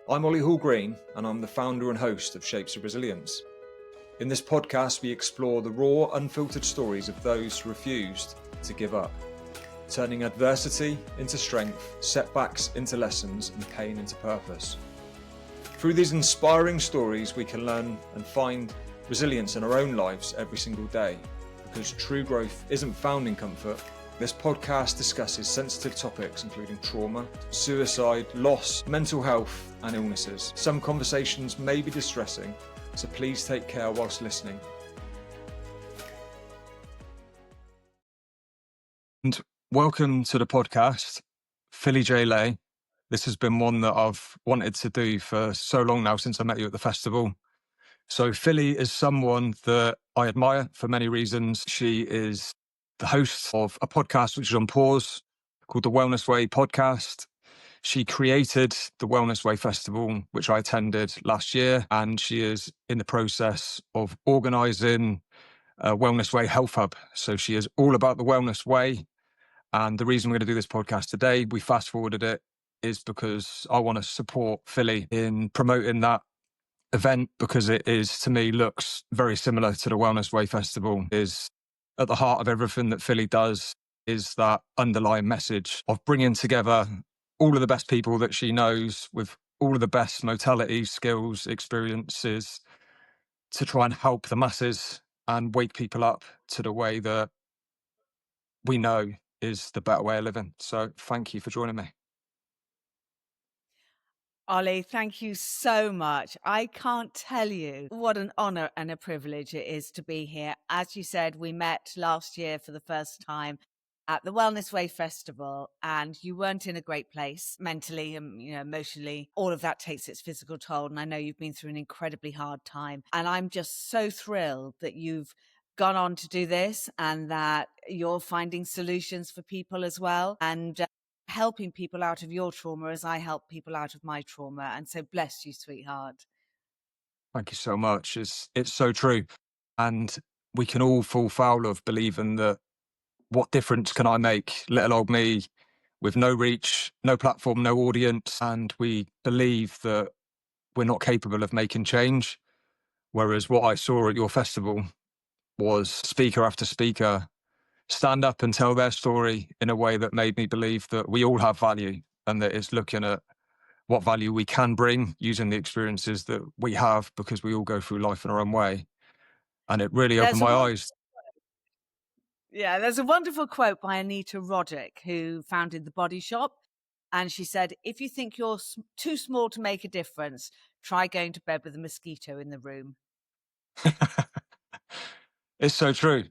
I'm Olly Green, and I'm the founder and host of Shapes of Resilience. In this podcast, we explore the raw, unfiltered stories of those who refused to give up, turning adversity into strength, setbacks into lessons, and pain into purpose. Through these inspiring stories, we can learn and find resilience in our own lives every single day, because true growth isn't found in comfort. This podcast discusses sensitive topics including trauma, suicide, loss, mental health, and illnesses. Some conversations may be distressing, so please take care whilst listening. And welcome to the podcast, Philly J. Lay. This has been one that I've wanted to do for so long now, since I met you at the festival. So Philly is someone that I admire for many reasons. She is the host of a podcast which is on pause called the Wellness Way podcast. She created the Wellness Way Festival, which I attended last year, and she is in the process of organising a Wellness Way Health Hub. So she is all about the Wellness Way. And the reason we're going to do this podcast today, we fast forwarded it, is because I want to support Philly in promoting that event, because it is, to me, looks very similar to the Wellness Way Festival. Is at the heart of everything that Philly does is that underlying message of bringing together all of the best people that she knows with all of the best modalities, skills, experiences to try and help the masses and wake people up to the way that we know is the better way of living. So thank you for joining me. Olly, thank you so much. I can't tell you what an honour and a privilege it is to be here. As you said, we met last year for the first time at the Wellness Way Festival, and you weren't in a great place mentally and emotionally. All of that takes its physical toll, and I know you've been through an incredibly hard time. And I'm just so thrilled that you've gone on to do this and that you're finding solutions for people as well, and helping people out of your trauma as I help people out of my trauma. And so bless you, sweetheart. Thank you so much. It's so true. And we can all fall foul of believing that, what difference can I make, little old me, with no reach, no platform, no audience, and we believe that we're not capable of making change. Whereas what I saw at your festival was speaker after speaker stand up and tell their story in a way that made me believe that we all have value, and that it's looking at what value we can bring using the experiences that we have, because we all go through life in our own way. And it really opened my eyes. Yeah, there's a wonderful quote by Anita Roddick, who founded The Body Shop. And she said, if you think you're too small to make a difference, try going to bed with a mosquito in the room. It's so true.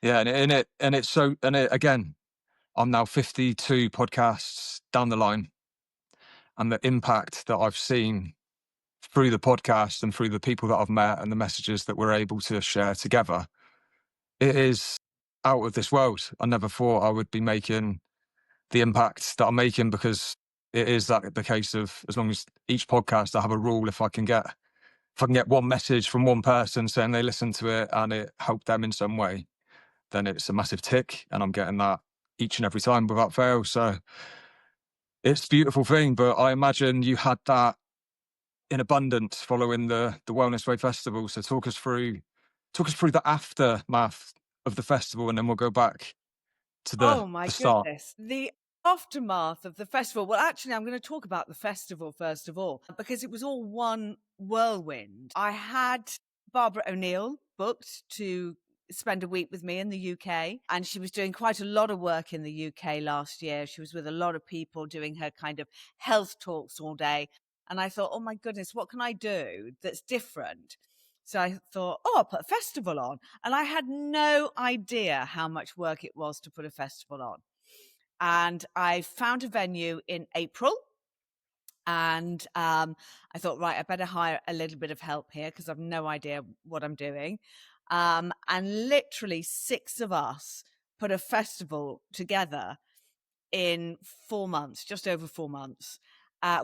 Yeah, again, I'm now 52 podcasts down the line, and the impact that I've seen through the podcast and through the people that I've met and the messages that we're able to share together, it is out of this world. I never thought I would be making the impact that I'm making, because it is that the case of, as long as each podcast, I have a rule: if I can get one message from one person saying they listened to it and it helped them in some way, then it's a massive tick, and I'm getting that each and every time without fail. So it's a beautiful thing. But I imagine you had that in abundance following the Wellness Way Festival. So talk us through the aftermath of the festival, and then we'll go back to the start. Goodness. The aftermath of the festival. Well, actually, I'm going to talk about the festival first of all, because it was all one whirlwind. I had Barbara O'Neill booked to spend a week with me in the UK, and she was doing quite a lot of work in the UK last year. She was with a lot of people doing her kind of health talks all day. And I thought, oh my goodness, what can I do that's different? So I thought, I'll put a festival on. And I had no idea how much work it was to put a festival on. And I found a venue in April. And I thought, right, I better hire a little bit of help here, because I've no idea what I'm doing. And literally 6 of us put a festival together in 4 months, just over 4 months.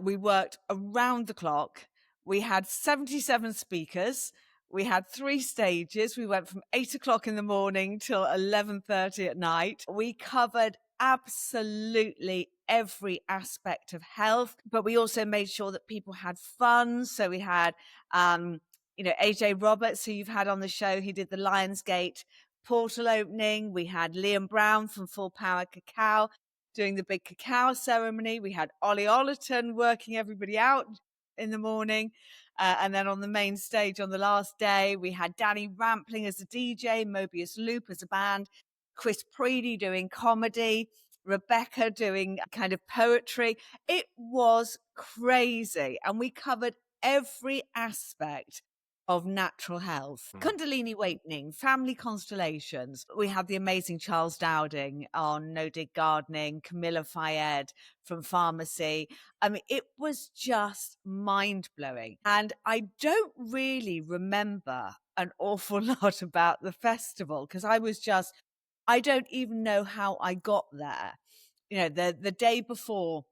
We worked around the clock. We had 77 speakers. We had 3 stages. We went from 8 o'clock in the morning till 11:30 at night. We covered absolutely every aspect of health, but we also made sure that people had fun. So we had, AJ Roberts, who you've had on the show, he did the Lionsgate portal opening. We had Liam Brown from Full Power Cacao doing the big cacao ceremony. We had Olly Ollerton working everybody out in the morning. And then on the main stage on the last day, we had Danny Rampling as a DJ, Mobius Loop as a band, Chris Preedy doing comedy, Rebecca doing kind of poetry. It was crazy. And we covered every aspect of natural health, Kundalini awakening, family constellations. We had the amazing Charles Dowding on No Dig Gardening, Camilla Fayed from Pharmacy. I mean, it was just mind blowing. And I don't really remember an awful lot about the festival because I don't even know how I got there. The day before,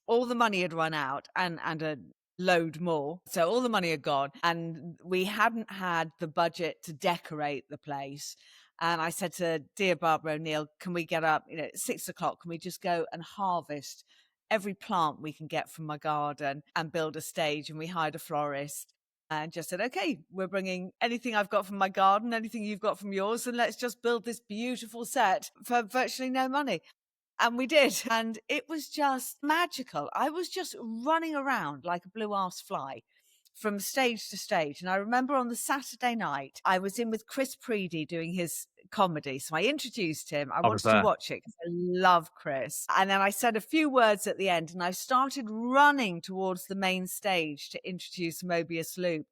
all the money had run out and a load more. So all the money had gone and we hadn't had the budget to decorate the place. And I said to dear Barbara O'Neill, can we get up, at 6:00? Can we just go and harvest every plant we can get from my garden and build a stage? And we hired a florist and just said, okay, we're bringing anything I've got from my garden, anything you've got from yours, and let's just build this beautiful set for virtually no money. And we did. And it was just magical. I was just running around like a blue-ass fly from stage to stage. And I remember on the Saturday night, I was in with Chris Preedy doing his comedy. So I introduced him. I I was wanted to there. watch it because I love Chris. And then I said a few words at the end and I started running towards the main stage to introduce Mobius Loop.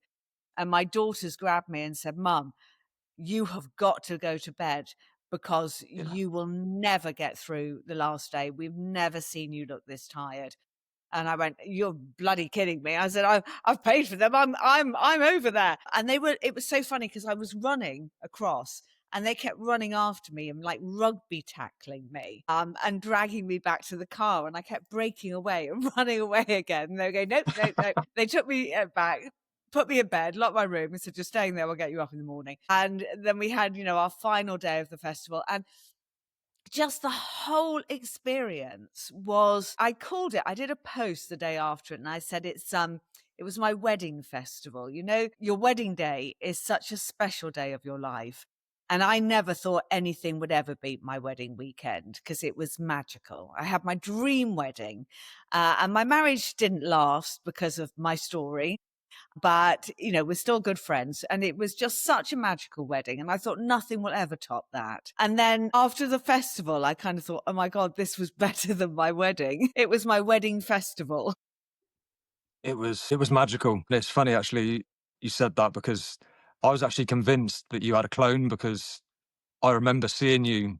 And my daughters grabbed me and said, Mum, you have got to go to bed because you will never get through the last day. We've never seen you look this tired. And I went, you're bloody kidding me. I said, I've paid for them. I'm over there. And it was so funny because I was running across and they kept running after me and like rugby tackling me, and dragging me back to the car. And I kept breaking away and running away again. And they were going, nope, nope, nope. They took me back, put me in bed, locked my room, and said, just staying there, we'll get you up in the morning. And then we had, our final day of the festival. And just the whole experience I called it, I did a post the day after it and I said, it was my wedding festival. Your wedding day is such a special day of your life. And I never thought anything would ever beat my wedding weekend because it was magical. I had my dream wedding, and my marriage didn't last because of my story. But, we're still good friends. And it was just such a magical wedding. And I thought nothing will ever top that. And then after the festival, I kind of thought, oh my God, this was better than my wedding. It was my wedding festival. It was magical. It's funny actually you said that because I was actually convinced that you had a clone because I remember seeing you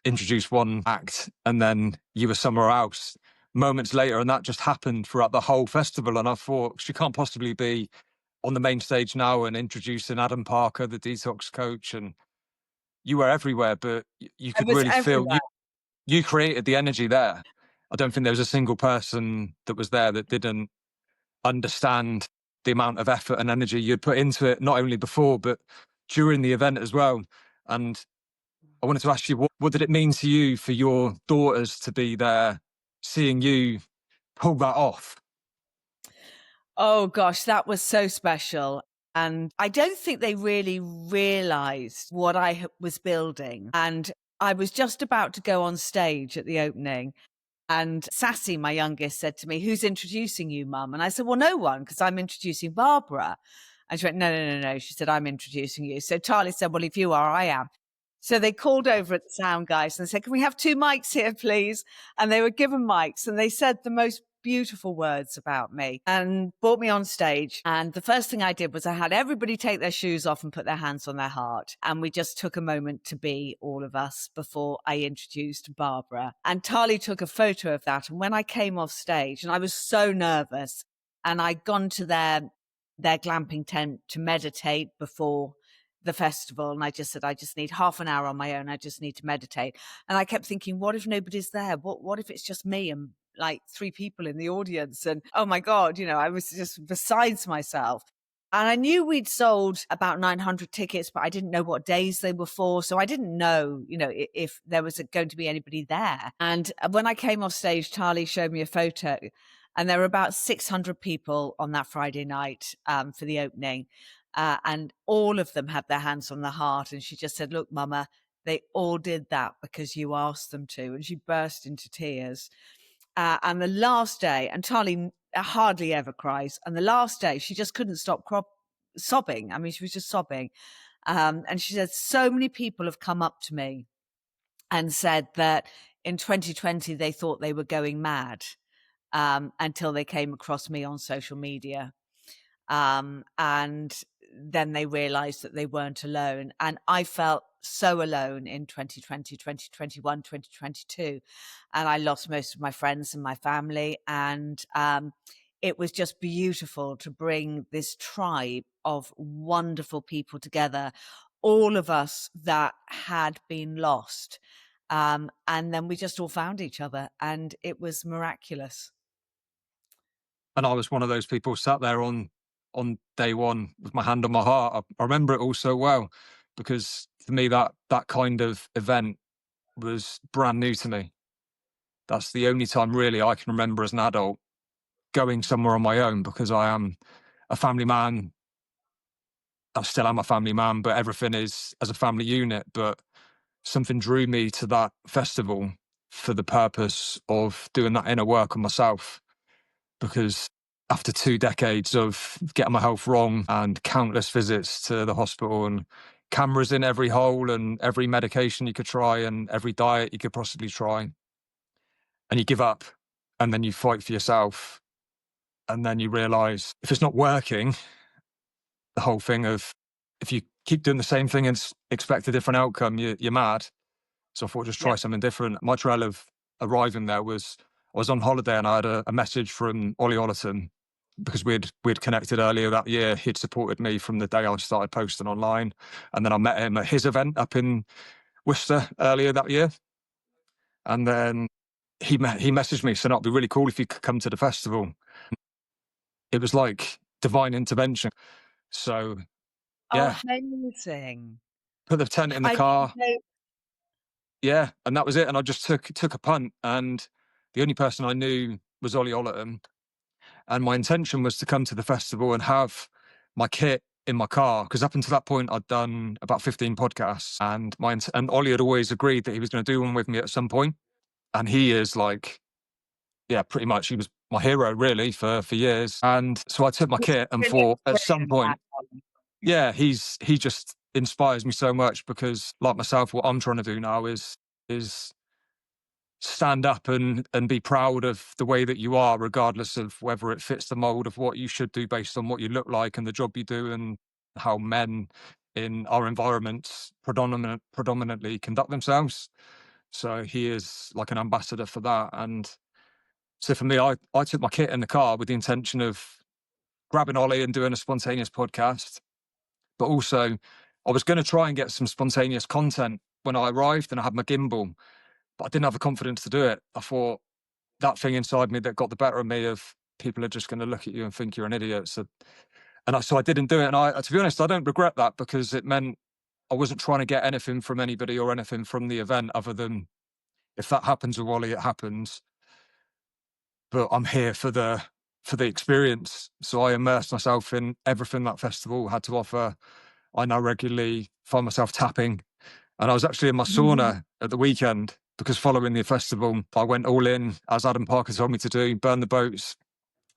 introduce one act and then you were somewhere else moments later, and that just happened throughout the whole festival. And I thought she can't possibly be on the main stage now and introducing Adam Parker, the detox coach, and you were everywhere, but you I could was really feel everywhere. you created the energy there. I don't think there was a single person that was there that didn't understand the amount of effort and energy you'd put into it, not only before, but during the event as well. And I wanted to ask you, what did it mean to you for your daughters to be there, seeing you pull that off? Oh gosh, that was so special. And I don't think they really realized what I was building. And I was just about to go on stage at the opening. And Sassy, my youngest, said to me, who's introducing you, Mum? And I said, well, no one, because I'm introducing Barbara. And she went, no, no, no, no. She said, I'm introducing you. So Charlie said, well, if you are, I am. So they called over at the sound guys and said, can we have 2 mics here, please? And they were given mics and they said the most beautiful words about me and brought me on stage. And the first thing I did was I had everybody take their shoes off and put their hands on their heart. And we just took a moment to be all of us before I introduced Barbara. And Tali took a photo of that. And when I came off stage, and I was so nervous, and I'd gone to their glamping tent to meditate before the festival. And I just said, I just need half an hour on my own. I just need to meditate. And I kept thinking, what if nobody's there? What if it's just me and like 3 people in the audience? And oh my God, I was just besides myself. And I knew we'd sold about 900 tickets, but I didn't know what days they were for. So I didn't know, if there was going to be anybody there. And when I came off stage, Charlie showed me a photo, and there were about 600 people on that Friday night for the opening. And all of them had their hands on their heart. And she just said, "Look, Mama, they all did that because you asked them to." And she burst into tears. And the last day, and Charlie hardly ever cries. And the last day, she just couldn't stop sobbing. I mean, she was just sobbing. And she said, "So many people have come up to me and said that in 2020, they thought they were going mad until they came across me on social media. And then they realized that they weren't alone. And I felt so alone in 2020, 2021, 2022. And I lost most of my friends and my family. And it was just beautiful to bring this tribe of wonderful people together, all of us that had been lost. And then we just all found each other, and it was miraculous. And I was one of those people sat there on day one with my hand on my heart. I remember it all so well, because for me that kind of event was brand new to me. That's the only time really I can remember as an adult going somewhere on my own, because I am a family man. I still am a family man, but everything is as a family unit. But something drew me to that festival for the purpose of doing that inner work on myself, because after 2 decades of getting my health wrong and countless visits to the hospital and cameras in every hole and every medication you could try and every diet you could possibly try, and you give up and then you fight for yourself, and then you realize if it's not working, the whole thing of if you keep doing the same thing and expect a different outcome, you're mad. So I thought, just Yeah. try something different. My trail of arriving there was, I was on holiday and I had a message from Olly because we'd connected earlier that year. He'd supported me from the day I started posting online, and then I met him at his event up in Worcester earlier that year. And then he messaged me saying, "It'd be really cool if you could come to the festival." It was like divine intervention. So Oh, yeah, amazing. put the tent in the I car. know. Yeah, and that was it. And I just took a punt, and the only person I knew was Olly. And my intention was to come to the festival and have my kit in my car, because up until that point I'd done about 15 podcasts, and and Ollie had always agreed that he was going to do one with me at some point. And he is like, yeah, pretty much he was my hero really for years. And so I took my He's kit and brilliant, thought at some brilliant lad, point, Ollie. yeah, he just inspires me so much, because like myself, what I'm trying to do now is stand up and be proud of the way that you are, regardless of whether it fits the mold of what you should do based on what you look like and the job you do, and how men in our environments predominantly conduct themselves. So he is like an ambassador for that. And so for me, I took my kit in the car with the intention of grabbing Ollie and doing a spontaneous podcast, but also I was going to try and get some spontaneous content when I arrived, and I had my gimbal, but I didn't have the confidence to do it. I thought, that thing inside me that got the better of me, of people are just going to look at you and think you're an idiot. So I didn't do it. And to be honest, I don't regret that, because it meant I wasn't trying to get anything from anybody or anything from the event, other than if that happens with Wally, it happens. But I'm here for the experience. So I immersed myself in everything that festival had to offer. I now regularly find myself tapping, and I was actually in my sauna at the weekend, because following the festival, I went all in, as Adam Parker told me to do, burn the boats,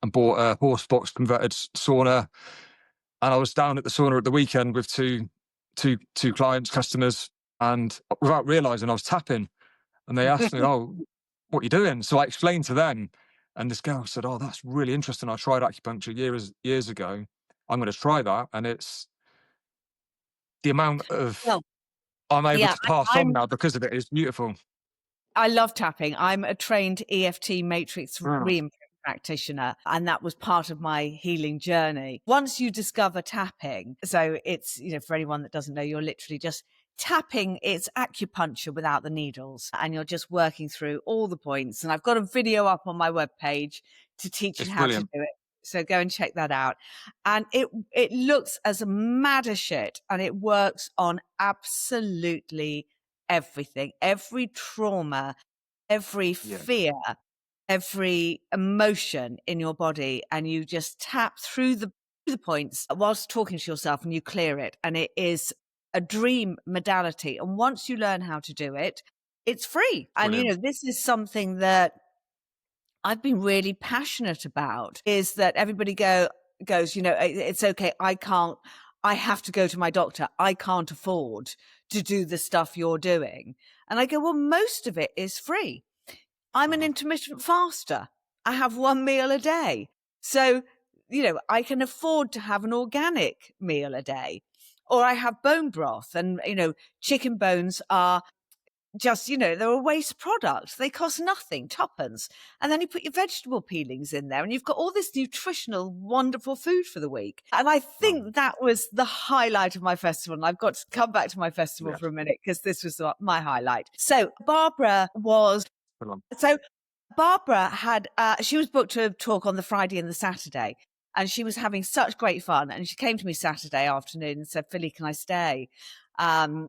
and bought a horse box converted sauna. And I was down at the sauna at the weekend with two clients, customers, and without realizing I was tapping. And they asked me, "Oh, what are you doing?" So I explained to them, and this girl said, "Oh, that's really interesting. I tried acupuncture years ago. I'm going to try that." And it's the amount of Well, I'm able yeah, to pass on I'm now because of it is beautiful. I love tapping. I'm a trained EFT matrix Mm. reimprint practitioner, and that was part of my healing journey. Once you discover tapping, so it's, for anyone that doesn't know, you're literally just tapping, it's acupuncture without the needles, and you're just working through all the points. And I've got a video up on my webpage to teach It's you how to brilliant. do it. So go and check that out. And it looks as mad as shit, and it works on absolutely everything, every trauma, every Yeah. fear, every emotion in your body, and you just tap through the points whilst talking to yourself, and you clear it. And it is a dream modality. And once you learn how to do it, it's free. And Brilliant. this is something that I've been really passionate about, is that everybody goes, it's okay. I have to go to my doctor. I can't afford to do the stuff you're doing. And I go, well, most of it is free. I'm an Uh-huh. intermittent faster. I have one meal a day. So, I can afford to have an organic meal a day, or I have bone broth, and, chicken bones are just, they're a waste product. They cost nothing, tuppence. And then you put your vegetable peelings in there, and you've got all this nutritional, wonderful food for the week. And I think that was the highlight of my festival. And I've got to come back to my festival Yes. for a minute, because this was my highlight. So Barbara had, she was booked to talk on the Friday and the Saturday, and she was having such great fun. And she came to me Saturday afternoon and said, Philly, can I stay? I'm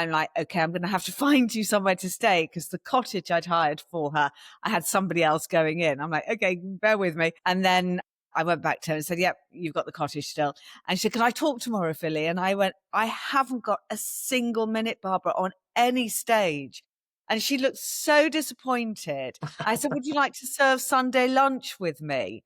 like, okay, I'm going to have to find you somewhere to stay, because the cottage I'd hired for her, I had somebody else going in. I'm like, okay, bear with me. And then I went back to her and said, yep, you've got the cottage still. And she said, can I talk tomorrow, Philly? And I went, I haven't got a single minute, Barbara, on any stage. And she looked so disappointed. I said, would you like to serve Sunday lunch with me?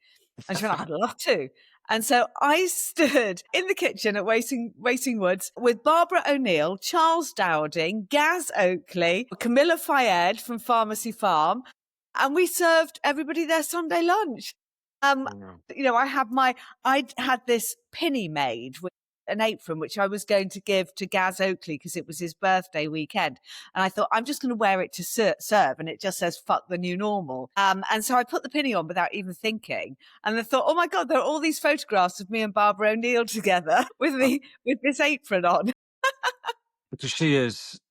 And she went, I'd love to. And so I stood in the kitchen at Wasting Woods with Barbara O'Neill, Charles Dowding, Gaz Oakley, Camilla Fayed from Pharmacy Farm, and we served everybody their Sunday lunch. I'd had this pinny made with an apron, which I was going to give to Gaz Oakley because it was his birthday weekend. And I thought, I'm just going to wear it to serve. And it just says, fuck the new normal. And so I put the pinny on without even thinking. And I thought, oh my God, there are all these photographs of me and Barbara O'Neill together with this apron on. Because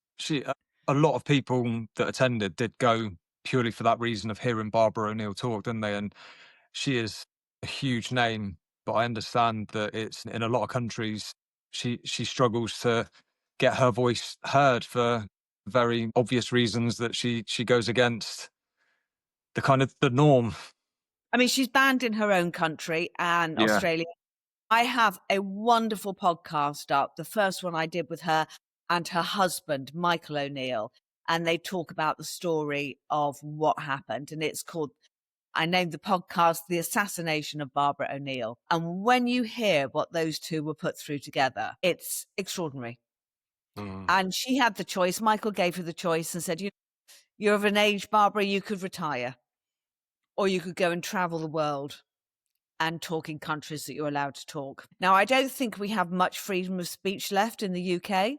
a lot of people that attended did go purely for that reason of hearing Barbara O'Neill talk, didn't they? And she is a huge name, but I understand that it's in a lot of countries, she struggles to get her voice heard for very obvious reasons, that she goes against the kind of the norm. I mean, she's banned in her own country and Yeah. Australia. I have a wonderful podcast up, the first one I did with her and her husband, Michael O'Neill. And they talk about the story of what happened. And it's called, I named the podcast The Assassination of Barbara O'Neill. And when you hear what those two were put through together, it's extraordinary. And she had the choice. Michael gave her the choice and said, you're of an age, Barbara, you could retire, or you could go and travel the world and talk in countries that you're allowed to talk. Now, I don't think we have much freedom of speech left in the UK.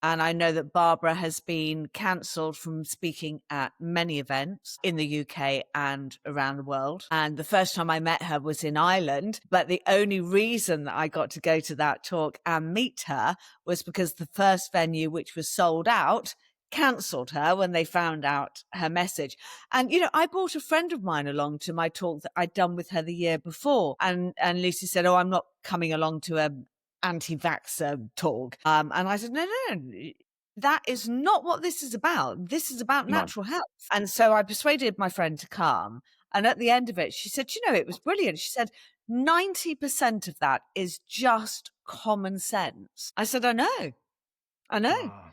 And I know that Barbara has been cancelled from speaking at many events in the UK and around the world. And the first time I met her was in Ireland. But the only reason that I got to go to that talk and meet her was because the first venue, which was sold out, cancelled her when they found out her message. And, I brought a friend of mine along to my talk that I'd done with her the year before. And Lucy said, oh, I'm not coming along to a anti-vaxxer talk. And I said, no, that is not what this is about. This is about natural health. And so I persuaded my friend to come. And at the end of it, she said, it was brilliant. She said, 90% of that is just common sense. I said, I know.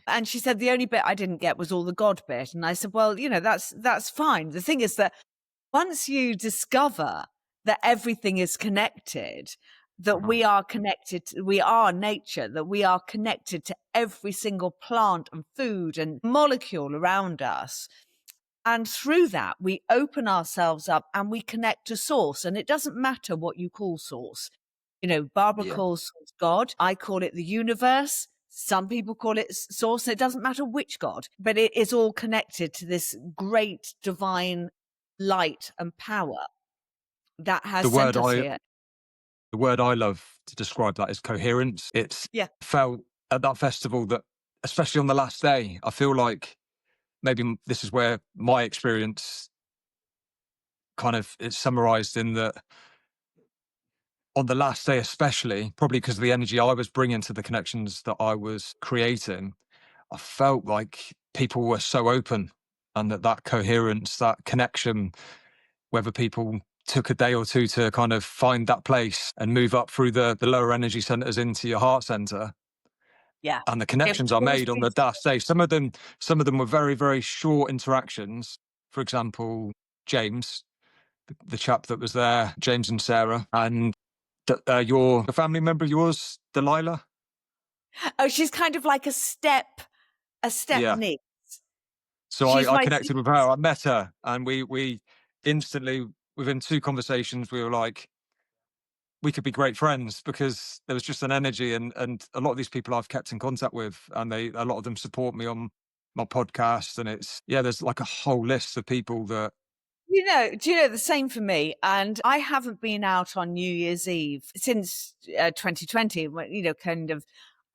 And she said, the only bit I didn't get was all the God bit. And I said, well, that's fine. The thing is that once you discover that everything is connected, that we are connected, we are nature, that we are connected to every single plant and food and molecule around us. And through that, we open ourselves up and we connect to source. And it doesn't matter what you call source. Barbara calls source God. I call it the universe. Some people call it source. It doesn't matter which God, but it is all connected to this great divine light and power that has sent us here. The word I love to describe that is coherence. It's felt at that festival that, especially on the last day, I feel like maybe this is where my experience kind of is summarized in that on the last day, especially, probably because of the energy I was bringing to the connections that I was creating, I felt like people were so open, and that coherence, that connection, whether people took a day or two to kind of find that place and move up through the lower energy centers into your heart center, Yeah. and the It was connections I always made on the beautiful. last day, some of them were very, very short interactions. For example, James, the chap that was there, James and Sarah, and your a family member of yours, Delilah. Oh, she's kind of like a step Yeah. niece. So She's I my connected with her. I met her, and we instantly, within two conversations, we were like, we could be great friends, because there was just an energy, and a lot of these people I've kept in contact with, and a lot of them support me on my podcast, and there's like a whole list of people that. Do you know the same for me? And I haven't been out on New Year's Eve since 2020. When, kind of,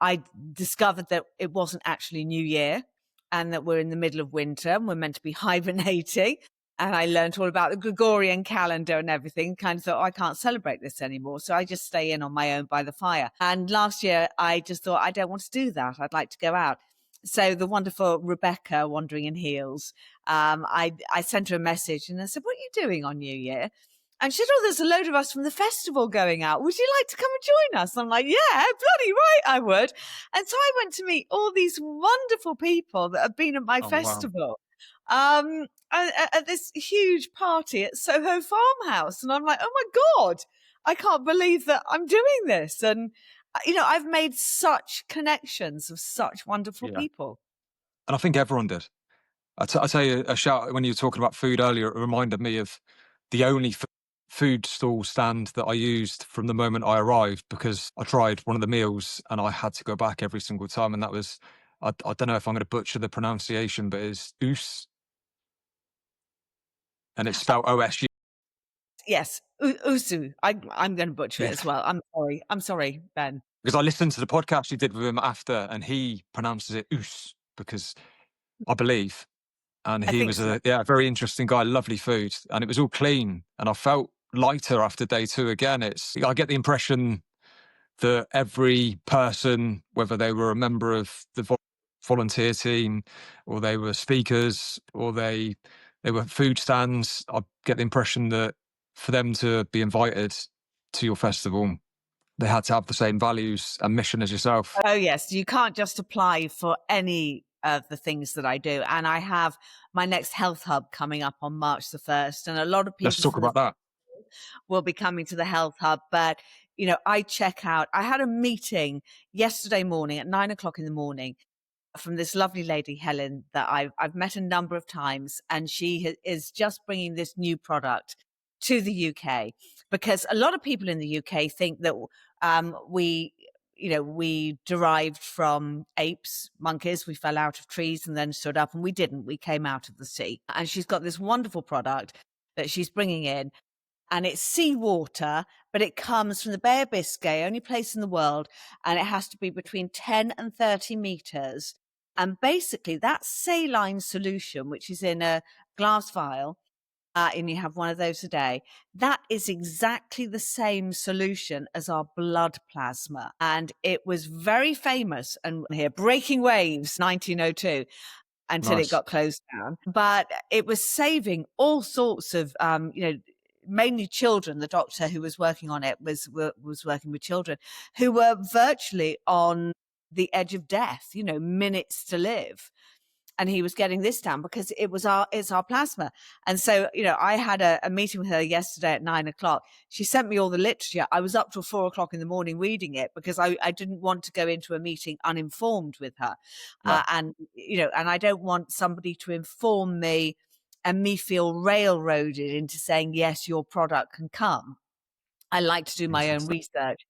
I discovered that it wasn't actually New Year, and that we're in the middle of winter and we're meant to be hibernating. And I learned all about the Gregorian calendar and everything. Kind of thought, I can't celebrate this anymore, so I just stay in on my own by the fire. And last year, I just thought, I don't want to do that. I'd like to go out. So the wonderful Rebecca, Wandering in Heels, I sent her a message and I said, "What are you doing on New Year?" And she said, "Oh, there's a load of us from the festival going out. Would you like to come and join us?" And I'm like, "Yeah, bloody right, I would." And so I went to meet all these wonderful people that have been at my Oh wow. festival, at this huge party at Soho Farmhouse. And I'm like, "Oh my God, I can't believe that I'm doing this." And, I've made such connections of such wonderful Yeah, people. and I think everyone did. I tell you, a shout when you were talking about food earlier. It reminded me of the only food stall stand that I used from the moment I arrived, because I tried one of the meals and I had to go back every single time. And that was, I don't know if I'm going to butcher the pronunciation, but it's oos, and it's spelled OSU. Yes, Usu. I'm going to butcher it Yeah, as well. I'm sorry. I'm sorry, Ben. because I listened to the podcast you did with him after, and he pronounces it oos, because I believe. And I he think was so. a very interesting guy, lovely food, and it was all clean. And I felt lighter after day two again. I get the impression that every person, whether they were a member of the volunteer team, or they were speakers, or they were food stands, I get the impression that for them to be invited to your festival, they had to have the same values and mission as yourself. Oh, yes. You can't just apply for any of the things that I do. And I have my next health hub coming up on March the 1st. And a lot of Let's people talk from the about that. will be coming to the health hub. But, I had a meeting yesterday morning at 9 o'clock in the morning from this lovely lady, Helen, that I've met a number of times. And she is just bringing this new product to the UK, because a lot of people in the UK think that we derived from apes, monkeys. We fell out of trees and then stood up, and we didn't. We came out of the sea. And she's got this wonderful product that she's bringing in, and it's seawater, but it comes from the Bay of Biscay, only place in the world, and it has to be between 10 and 30 meters. And basically, that saline solution, which is in a glass vial, and you have one of those a day, that is exactly the same solution as our blood plasma. And it was very famous and here, breaking waves, 1902, until it Nice. got closed down. But it was saving all sorts of, mainly children. The doctor who was working on it was working with children who were virtually on the edge of death, minutes to live. And he was getting this down because it's our plasma. And so, I had a meeting with her yesterday at 9 o'clock. She sent me all the literature. I was up till 4 o'clock in the morning reading it, because I didn't want to go into a meeting uninformed with her. No. And I don't want somebody to inform me and me feel railroaded into saying, yes, your product can come. I like to do my own Fantastic.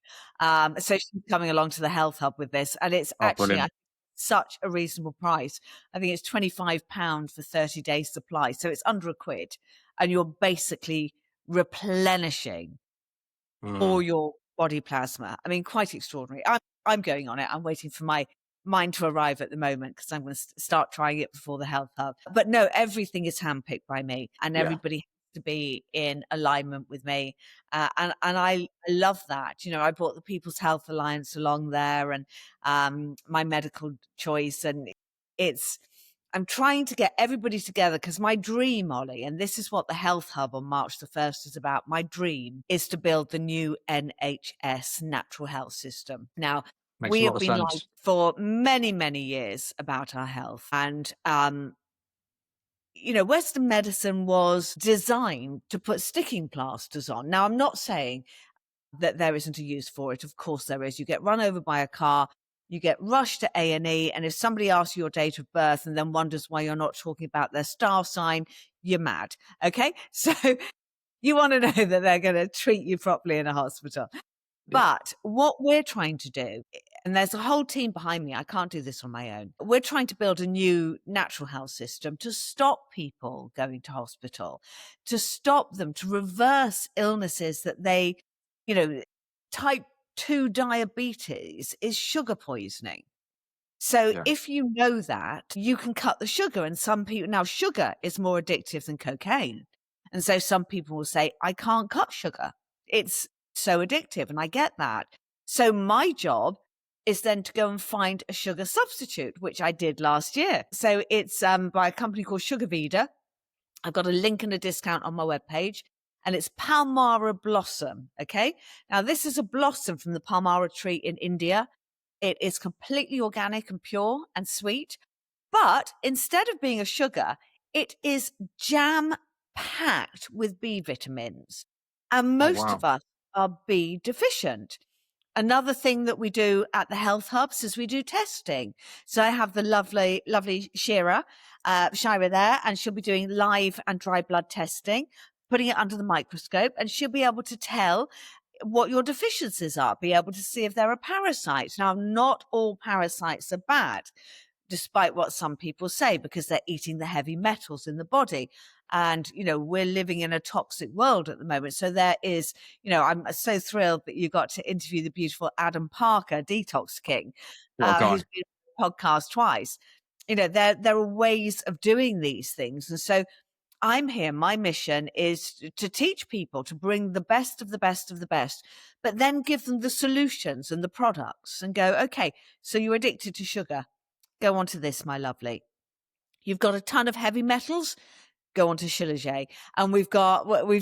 research. So she's coming along to the health hub with this, and it's Oh, actually brilliant. such a reasonable price. I think it's £25 for 30 days supply. So it's under £1, and you're basically replenishing all Mm, your body plasma. I mean, quite extraordinary. I'm going on it. I'm waiting for mine to arrive at the moment, because I'm going to start trying it before the health hub. But no, everything is handpicked by me, and yeah. everybody has to be in alignment with me. And I love that. You know, I brought the People's Health Alliance along there, and my medical choice. And I'm trying to get everybody together, because my dream, Ollie, and this is what the Health Hub on March the 1st is about. My dream is to build the new NHS natural health system. Now, Makes a we lot have of been lied sense. for many, many years about our health. And, you know, Western medicine was designed to put sticking plasters on. Now, I'm not saying that there isn't a use for it. Of course there is. You get run over by a car, you get rushed to A&E, and if somebody asks you your date of birth and then wonders why you're not talking about their star sign, you're mad. Okay? So you want to know that they're going to treat you properly in a hospital. Yeah. But what we're trying to do, and there's a whole team behind me, I can't do this on my own. We're trying to build a new natural health system to stop people going to hospital, to stop them, to reverse illnesses that they, you know, type 2 diabetes is sugar poisoning. So Yeah. if you know that, you can cut the sugar. And some people, now sugar is more addictive than cocaine. And so some people will say, I can't cut sugar. It's so addictive. And I get that. So my job is then to go and find a sugar substitute, which I did last year. So it's by a company called Sugar Vida. I've got a link and a discount on my webpage, and it's Palmyra Blossom. Okay. Now, this is a blossom from the Palmyra tree in India. It is completely organic and pure and sweet. But instead of being a sugar, it is jam packed with B vitamins. And Oh, most wow. of us are B deficient. Another thing that we do at the health hubs is we do testing. So I have the lovely, lovely Shira there, and she'll be doing live and dry blood testing, putting it under the microscope, and she'll be able to tell what your deficiencies are, be able to see if there are parasites. Now, not all parasites are bad, despite what some people say, because they're eating the heavy metals in the body. And, you know, we're living in a toxic world at the moment. So there is, you know, I'm so thrilled that you got to interview the beautiful Adam Parker, Detox King, What a who's guy. been on the podcast twice. You know, there are ways of doing these things. And so I'm here. My mission is to teach people to bring the best of the best of the best, but then give them the solutions and the products and go, okay, so you're addicted to sugar. Go on to this, my lovely. You've got a ton of heavy metals. Go on to Shilajit. And we've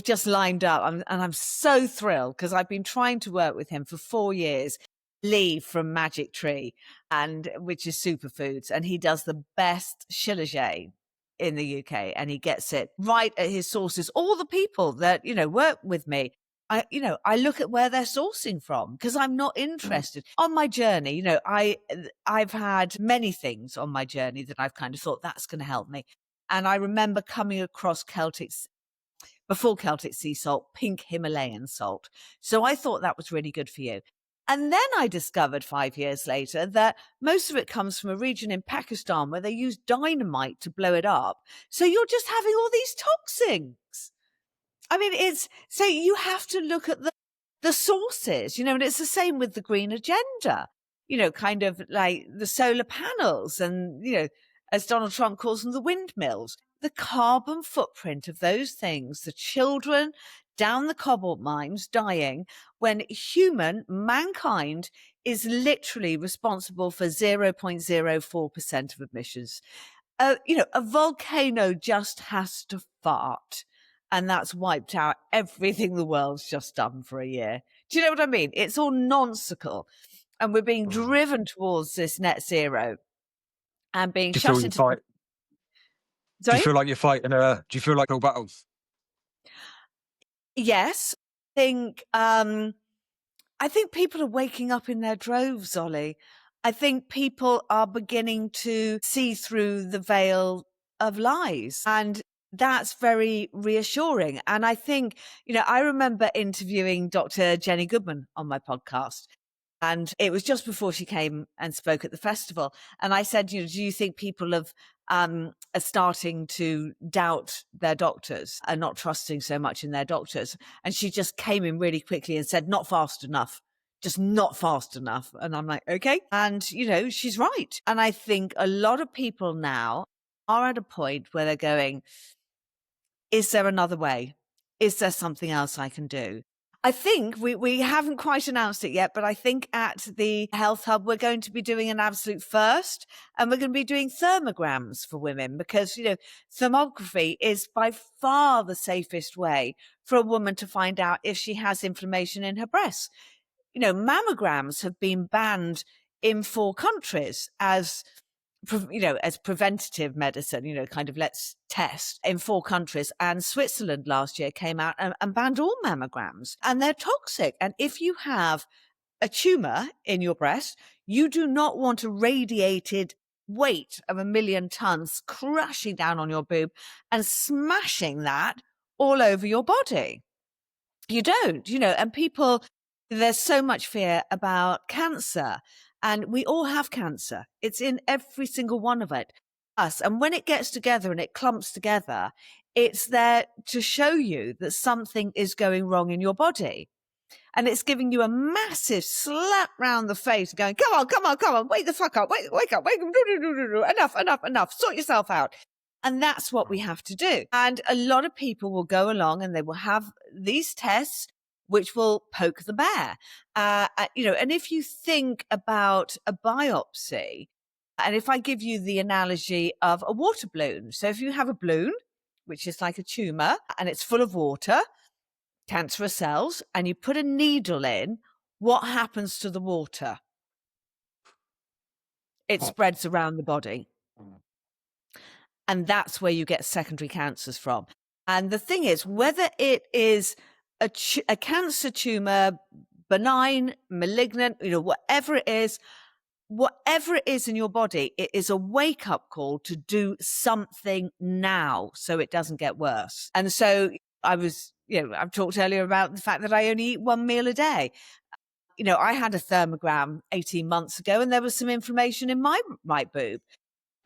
just lined up. And I'm so thrilled, because I've been trying to work with him for 4 years. Lee from Magic Tree, and which is superfoods. And he does the best Shilajit in the UK, and he gets it right at his sources. All the people that, you know, work with me, I look at where they're sourcing from, because I'm not Mm. interested. On my journey, you know, I've had many things on my journey that I've kind of thought that's going to help me. And I remember coming across before Celtic sea salt, pink Himalayan salt. So I thought that was really good for you. And then I discovered 5 years later that most of it comes from a region in Pakistan where they use dynamite to blow it up. So you're just having all these toxins. I mean, so you have to look at the sources, you know, and it's the same with the green agenda, you know, kind of like the solar panels and, you know, as Donald Trump calls them, the windmills, the carbon footprint of those things, the children down the cobalt mines dying, when mankind is literally responsible for 0.04% of emissions. You know, a volcano just has to fart, and that's wiped out everything the world's just done for a year. Do you know what I mean? It's all nonsensical. And we're being Mm. driven towards this net zero and being Do you feel shut you into. fight? Do you Sorry? feel like you're fighting do you feel like all battles? Yes. I think people are waking up in their droves, Ollie. I think people are beginning to see through the veil of lies. And that's very reassuring. And I think, you know, I remember interviewing Dr. Jenny Goodman on my podcast. And it was just before she came and spoke at the festival. And I said, you know, do you think people are starting to doubt their doctors and not trusting so much in their doctors? And she just came in really quickly and said, not fast enough, just not fast enough. And I'm like, okay. And, you know, she's right. And I think a lot of people now are at a point where they're going, is there another way? is there something else I can do? I think we haven't quite announced it yet, but I think at the Health Hub, we're going to be doing an absolute first, and we're going to be doing thermograms for women because, thermography is by far the safest way for a woman to find out if she has inflammation in her breasts. Mammograms have been banned in 4 countries as preventative medicine, kind of let's test in 4 countries. And Switzerland last year came out and banned all mammograms, and they're toxic. And if you have a tumor in your breast, you do not want a radiated weight of 1,000,000 tons crashing down on your boob and smashing that all over your body. You don't, and there's so much fear about cancer, and we all have cancer. It's in every single one of us. And when it gets together and it clumps together, it's there to show you that something is going wrong in your body. And it's giving you a massive slap round the face going, come on, wake the fuck up, wake up, enough, sort yourself out. And that's what we have to do. And a lot of people will go along and they will have these tests which will poke the bear. And if you think about a biopsy, and if I give you the analogy of a water balloon. So if you have a balloon, which is like a tumor, and it's full of water, cancerous cells, and you put a needle in, what happens to the water? It spreads around the body. And that's where you get secondary cancers from. And the thing is, whether it is a cancer tumor, benign, malignant, whatever it is in your body, it is a wake-up call to do something now so it doesn't get worse. And so I've talked earlier about the fact that I only eat 1 meal a day. I had a thermogram 18 months ago and there was some inflammation in my right boob.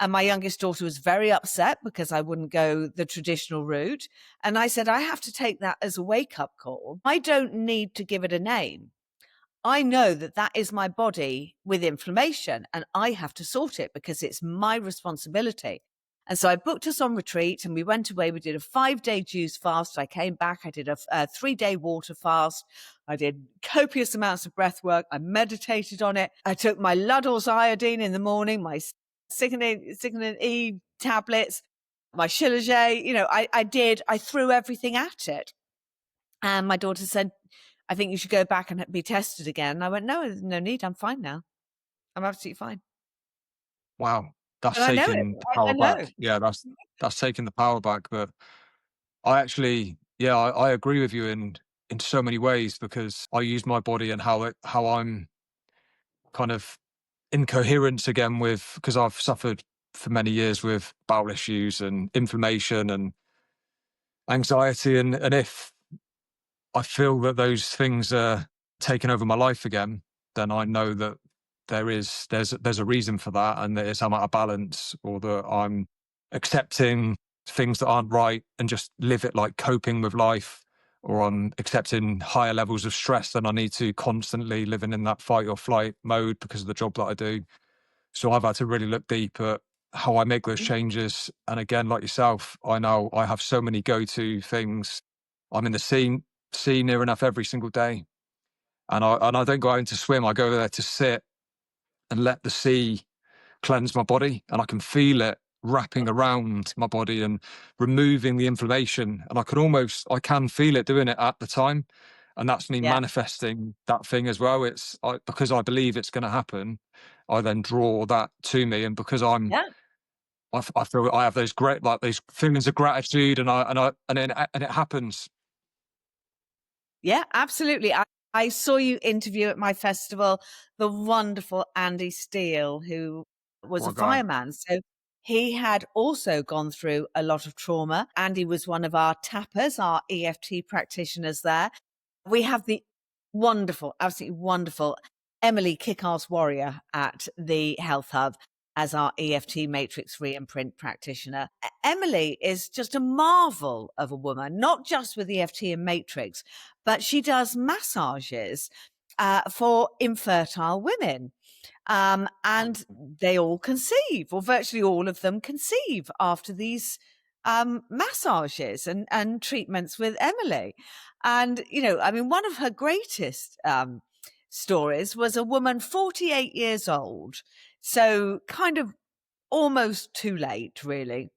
And my youngest daughter was very upset because I wouldn't go the traditional route. And I said, I have to take that as a wake-up call. I don't need to give it a name. I know that that is my body with inflammation and I have to sort it because it's my responsibility. And so I booked us on retreat and we went away. We did a 5-day juice fast. I came back. I did a 3-day water fast. I did copious amounts of breath work. I meditated on it. I took my Ludell's iodine in the morning, my Cyclin E tablets, my Shilajit. I threw everything at it. And my daughter said, I think you should go back and be tested again. And I went, no need. I'm fine now. I'm absolutely fine. Wow. That's And taking the power back. Yeah, that's taking the power back. But I actually, I agree with you in so many ways because I use my body and how I'm kind of incoherent again because I've suffered for many years with bowel issues and inflammation and anxiety. And if I feel that those things are taking over my life again, then I know that there's a reason for that, and that it's I'm out of balance, or that I'm accepting things that aren't right and just live it like coping with life, or I'm accepting higher levels of stress than I need to, constantly living in that fight or flight mode because of the job that I do. So I've had to really look deep at how I make those changes. And again, like yourself, I know I have so many go-to things. I'm in the sea near enough every single day. And I don't go out to swim. I go there to sit and let the sea cleanse my body. And I can feel it wrapping around my body and removing the inflammation. And I can feel it doing it at the time. And that's me manifesting that thing as well. Because I believe it's going to happen, I then draw that to me. And because I feel I have those these feelings of gratitude, and it happens. Yeah, absolutely. I saw you interview at my festival the wonderful Andy Steele, who was a fireman. So he had also gone through a lot of trauma. Andy was one of our tappers, our EFT practitioners there. We have the wonderful, absolutely wonderful Emily Kick-Ass Warrior at the Health Hub as our EFT Matrix Reimprint practitioner. Emily is just a marvel of a woman, not just with EFT and Matrix, but she does massages for infertile women. And they all conceive, or virtually all of them conceive after these massages and treatments with Emily. And, I mean, one of her greatest stories was a woman 48 years old. So kind of almost too late, really.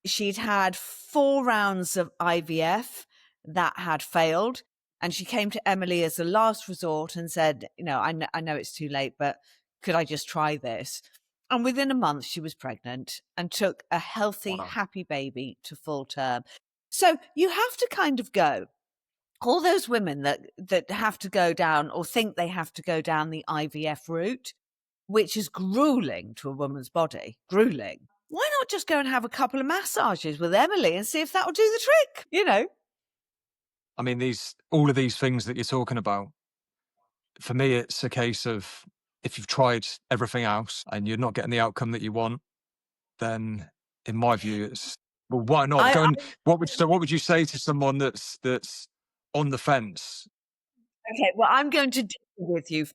She'd had 4 rounds of IVF that had failed. And she came to Emily as a last resort and said, I know it's too late, but could I just try this? And within a month, she was pregnant and took a healthy, Wow. happy baby to full term. So you have to kind of go. All those women that have to go down or think they have to go down the IVF route, which is grueling to a woman's body, grueling. Why not just go and have a couple of massages with Emily and see if that will do the trick, I mean, all of these things that you're talking about, for me, it's a case of if you've tried everything else and you're not getting the outcome that you want, then in my view, it's well, why not I, go I and what would you say to someone that's on the fence? okay, well, I'm going to differ with you.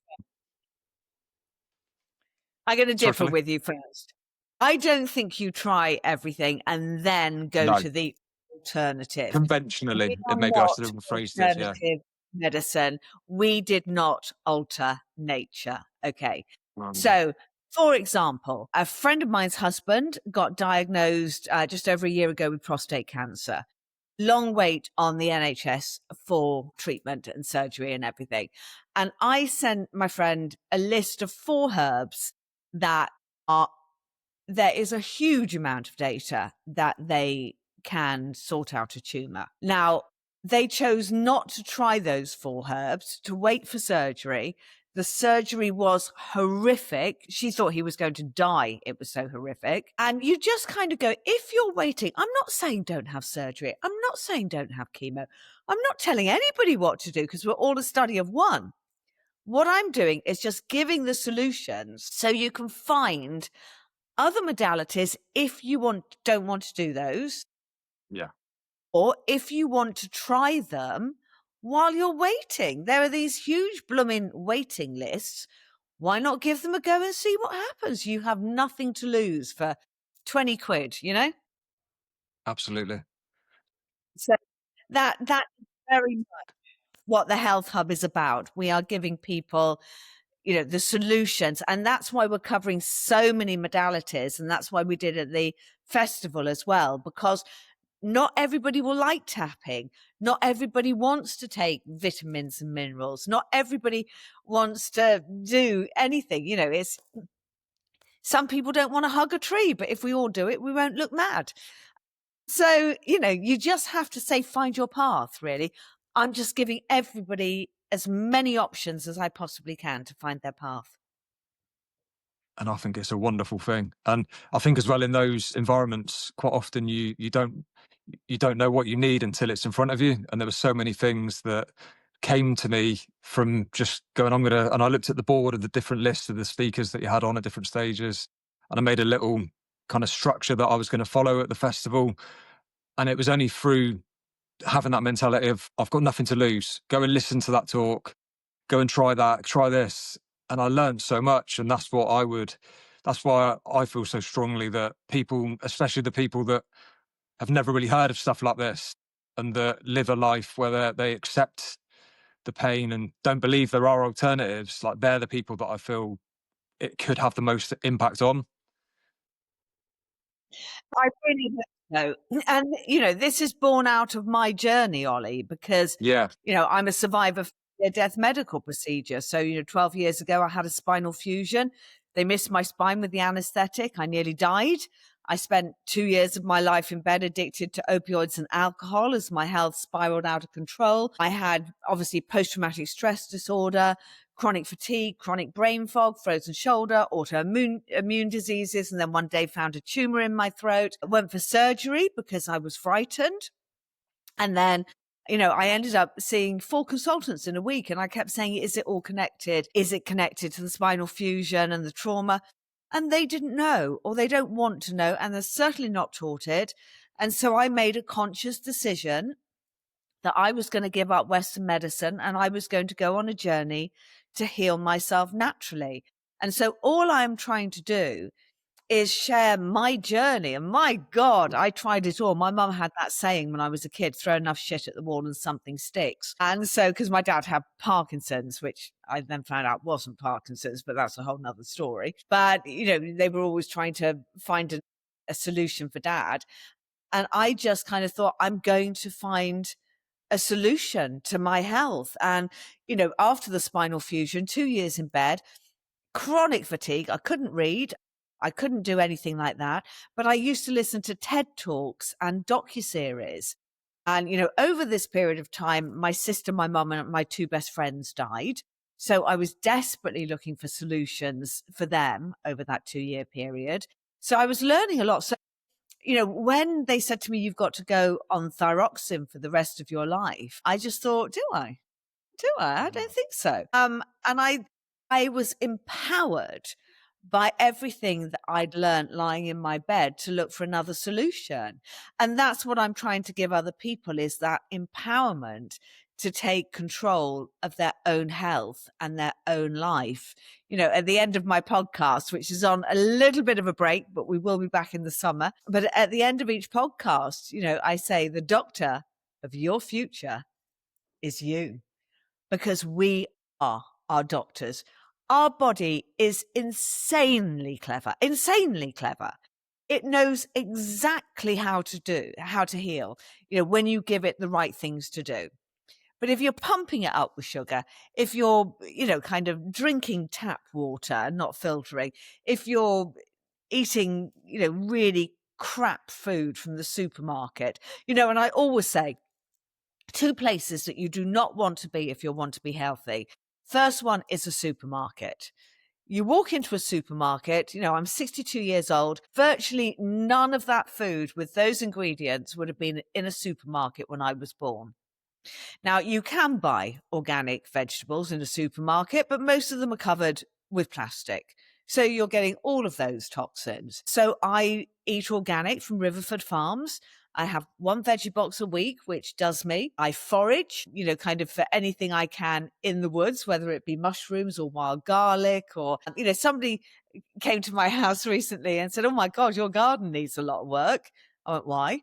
I'm going to Sorry, differ Philly? with you first. I don't think you try everything and then go No, to the alternative. We conventionally, are maybe I should not have rephrased it. Yeah. alternative medicine. We did not alter nature. Okay. Um, So, for example, a friend of mine's husband got diagnosed just over a year ago with prostate cancer. Long wait on the NHS for treatment and surgery and everything. And I sent my friend a list of 4 herbs that are, there is a huge amount of data that they can sort out a tumor. Now, they chose not to try those 4 herbs, to wait for surgery. The surgery was horrific. She thought he was going to die. It was so horrific. And you just kind of go, if you're waiting, I'm not saying don't have surgery. I'm not saying don't have chemo. I'm not telling anybody what to do because we're all a study of one. What I'm doing is just giving the solutions so you can find other modalities if you don't want to do those, yeah, or if you want to try them while you're waiting. There are these huge blooming waiting lists. Why not give them a go and see what happens? You have nothing to lose for 20 quid. absolutely. So that's very much what the Health Hub is about. We are giving people the solutions. And that's why we're covering so many modalities. And that's why we did at the festival as well, because not everybody will like tapping. Not everybody wants to take vitamins and minerals. Not everybody wants to do anything. It's some people don't want to hug a tree, but if we all do it, we won't look mad. So, you just have to say, find your path, really. I'm just giving everybody as many options as I possibly can to find their path. And I think it's a wonderful thing. And I think as well in those environments, quite often you don't know what you need until it's in front of you. And there were so many things that came to me from just going, and I looked at the board of the different lists of the speakers that you had on at different stages. And I made a little kind of structure that I was going to follow at the festival. And it was only through having that mentality of, I've got nothing to lose. Go and listen to that talk, go and try that, try this. And I learned so much. And that's why I feel so strongly that people, especially the people that have never really heard of stuff like this and that live a life where they accept the pain and don't believe there are alternatives, like they're the people that I feel it could have the most impact on. I really hope so. And, this is born out of my journey, Ollie, because, Yeah. I'm a survivor of a death medical procedure. So, 12 years ago, I had a spinal fusion. They missed my spine with the anesthetic. I nearly died. I spent 2 years of my life in bed addicted to opioids and alcohol as my health spiraled out of control. I had obviously post-traumatic stress disorder, chronic fatigue, chronic brain fog, frozen shoulder, autoimmune immune diseases, and then one day found a tumor in my throat. I went for surgery because I was frightened. And then, I ended up seeing 4 consultants in a week, and I kept saying, is it all connected? Is it connected to the spinal fusion and the trauma? And they didn't know, or they don't want to know, and they're certainly not taught it. And so I made a conscious decision that I was going to give up Western medicine and I was going to go on a journey to heal myself naturally. And so all I'm trying to do is share my journey. And my God, I tried it all. My mum had that saying when I was a kid, throw enough shit at the wall and something sticks. And so, because my dad had Parkinson's, which I then found out wasn't Parkinson's, but that's a whole nother story. But, they were always trying to find a solution for dad. And I just kind of thought, I'm going to find a solution to my health. And, after the spinal fusion, 2 years in bed, chronic fatigue. I couldn't read. I couldn't do anything like that. But I used to listen to TED Talks and docuseries. And, over this period of time, my sister, my mum, and my two best friends died. So I was desperately looking for solutions for them over that 2-year period. So I was learning a lot. So, when they said to me, you've got to go on thyroxine for the rest of your life, I just thought, do I? Do I? I don't think so. And I was empowered by everything that I'd learned lying in my bed to look for another solution. And that's what I'm trying to give other people, is that empowerment to take control of their own health and their own life. At the end of my podcast, which is on a little bit of a break, but we will be back in the summer. But at the end of each podcast, I say the doctor of your future is you, because we are our doctors. Our body is insanely clever, insanely clever. It knows exactly how to heal, when you give it the right things to do. But if you're pumping it up with sugar, if you're, kind of drinking tap water, not filtering, if you're eating, really crap food from the supermarket, and I always say, 2 places that you do not want to be if you want to be healthy. First one is a supermarket. You walk into a supermarket, I'm 62 years old. Virtually none of that food with those ingredients would have been in a supermarket when I was born. Now, you can buy organic vegetables in a supermarket, but most of them are covered with plastic. So you're getting all of those toxins. So I eat organic from Riverford Farms. I have 1 veggie box a week, which does me. I forage, kind of for anything I can in the woods, whether it be mushrooms or wild garlic or, somebody came to my house recently and said, oh my God, your garden needs a lot of work. I went, why?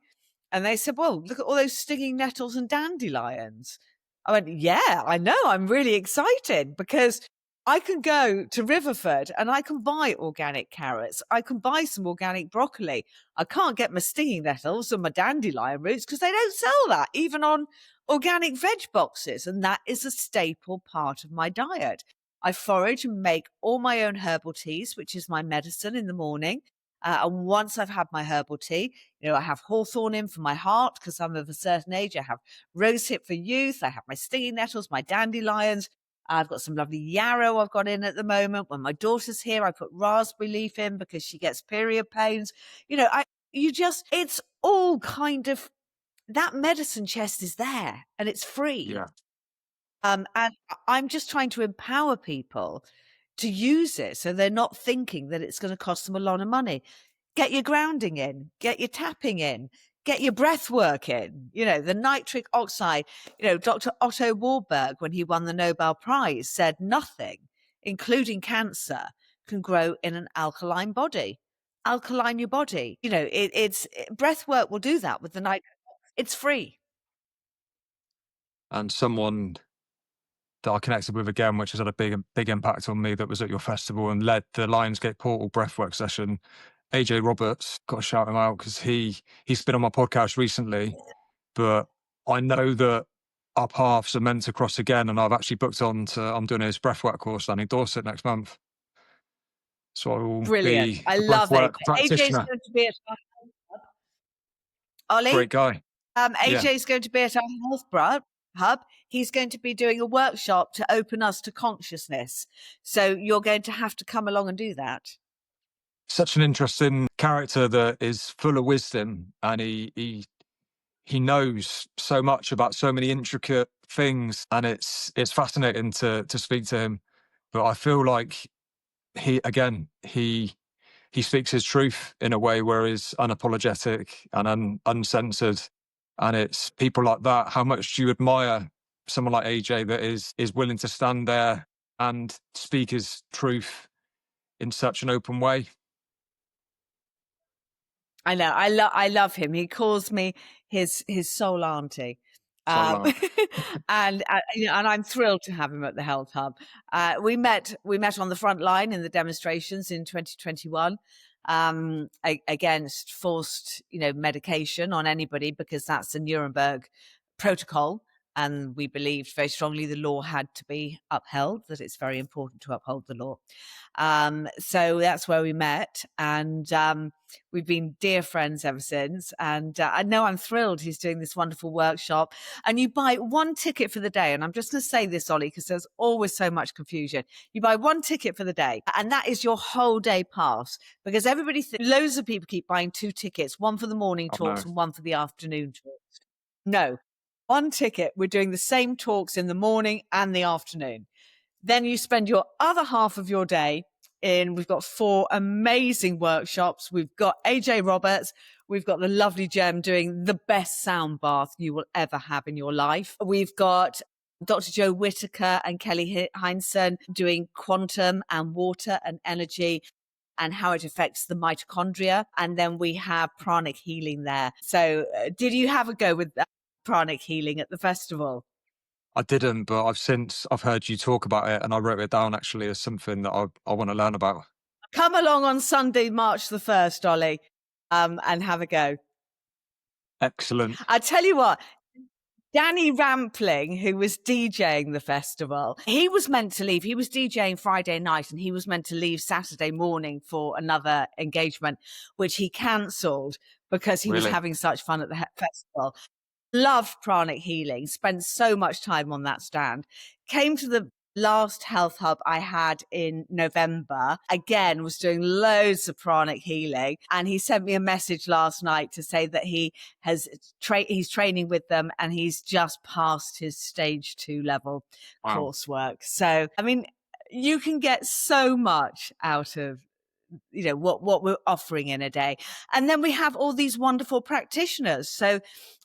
And they said, well, look at all those stinging nettles and dandelions. I went, yeah, I know. I'm really excited because I can go to Riverford and I can buy organic carrots. I can buy some organic broccoli. I can't get my stinging nettles or my dandelion roots because they don't sell that, even on organic veg boxes. And that is a staple part of my diet. I forage and make all my own herbal teas, which is my medicine in the morning. And once I've had my herbal tea, I have hawthorn in for my heart because I'm of a certain age. I have rosehip for youth. I have my stinging nettles, my dandelions. I've got some lovely yarrow I've got in at the moment. When my daughter's here, I put raspberry leaf in because she gets period pains. It's all kind of, that medicine chest is there and it's free. Yeah. And I'm just trying to empower people to use it so they're not thinking that it's going to cost them a lot of money. Get your grounding in, get your tapping in, get your breath work in. The nitric oxide, Dr. Otto Warburg, when he won the Nobel Prize, said nothing, including cancer, can grow in an alkaline body. Alkaline your body. It's breath work will do that with the nitric. It's free. And someone that I connected with again, which has had a big impact on me, that was at your festival and led the Lionsgate Portal breathwork session, AJ Roberts. Got to shout him out because he's been on my podcast recently, but I know that our paths are meant to cross again, and I've actually booked I'm doing his breathwork course down in Dorset next month. So I will Brilliant. be I a love it. breathwork AJ's practitioner. going to be at Olly. Great guy. Yeah. AJ's going to be at our health hub. He's going to be doing a workshop to open us to consciousness. So you're going to have to come along and do that. Such an interesting character that is full of wisdom, and he knows so much about so many intricate things, and it's fascinating to speak to him. But I feel like he speaks his truth in a way where he's unapologetic and uncensored. And it's people like that. How much do you admire someone like AJ that is willing to stand there and speak his truth in such an open way? I know. I love him. He calls me his soul auntie. So Um, loud. and I'm thrilled to have him at the Health Hub. We met on the front line in the demonstrations in 2021 against forced, medication on anybody, because that's the Nuremberg Protocol. And we believed very strongly the law had to be upheld, that it's very important to uphold the law. So that's where we met. And we've been dear friends ever since. And I know I'm thrilled he's doing this wonderful workshop. And you buy one ticket for the day. And I'm just going to say this, Ollie, because there's always so much confusion. You buy one ticket for the day, and that is your whole day pass, because loads of people keep buying two tickets, one for the morning I know. talks and one for the afternoon talks. No, one ticket. We're doing the same talks in the morning and the afternoon. Then you spend your other half of your day we've got 4 amazing workshops. We've got AJ Roberts. We've got the lovely Gem doing the best sound bath you will ever have in your life. We've got Dr. Joe Whitaker and Kelly Heinsohn doing quantum and water and energy and how it affects the mitochondria. And then we have pranic healing there. So did you have a go with pranic healing at the festival? I didn't, but I've heard you talk about it, and I wrote it down actually as something that I want to learn about. Come along on Sunday, March the 1st, Ollie, and have a go. Excellent. I tell you what, Danny Rampling, who was DJing the festival, he was meant to leave. He was DJing Friday night and he was meant to leave Saturday morning for another engagement, which he cancelled because he was Really. having such fun at the festival. Loved pranic healing, spent so much time on that stand. Came to the last Health Hub I had in November, again, was doing loads of pranic healing. And he sent me a message last night to say that he's training with them and he's just passed his stage 2 level Wow. coursework. So, I mean, you can get so much out of what we're offering in a day. And then we have all these wonderful practitioners. So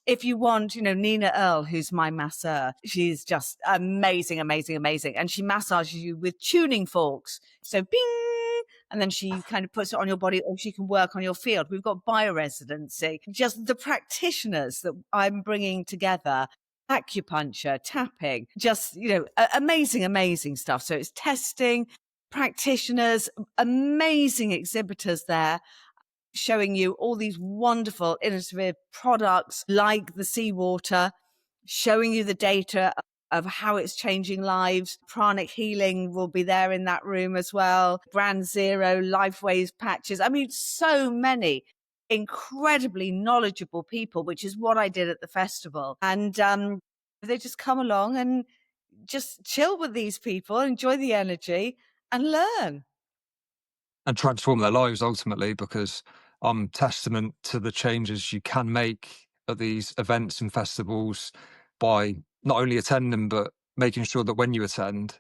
if you want, Nina Earle, who's my masseur, she's just amazing, amazing, amazing. And she massages you with tuning forks. So bing, and then she kind of puts it on your body, or she can work on your field. We've got bioresidency, just the practitioners that I'm bringing together. Acupuncture, tapping, just, amazing, amazing stuff. So it's testing, practitioners, amazing exhibitors there, showing you all these wonderful innovative products like the seawater, showing you the data of how it's changing lives. Pranic healing will be there in that room as well. Brand Zero, LifeWays patches. I mean, so many incredibly knowledgeable people, which is what I did at the festival. And they just come along and just chill with these people, enjoy the energy and learn. And transform their lives ultimately, because I'm testament to the changes you can make at these events and festivals by not only attending, but making sure that when you attend,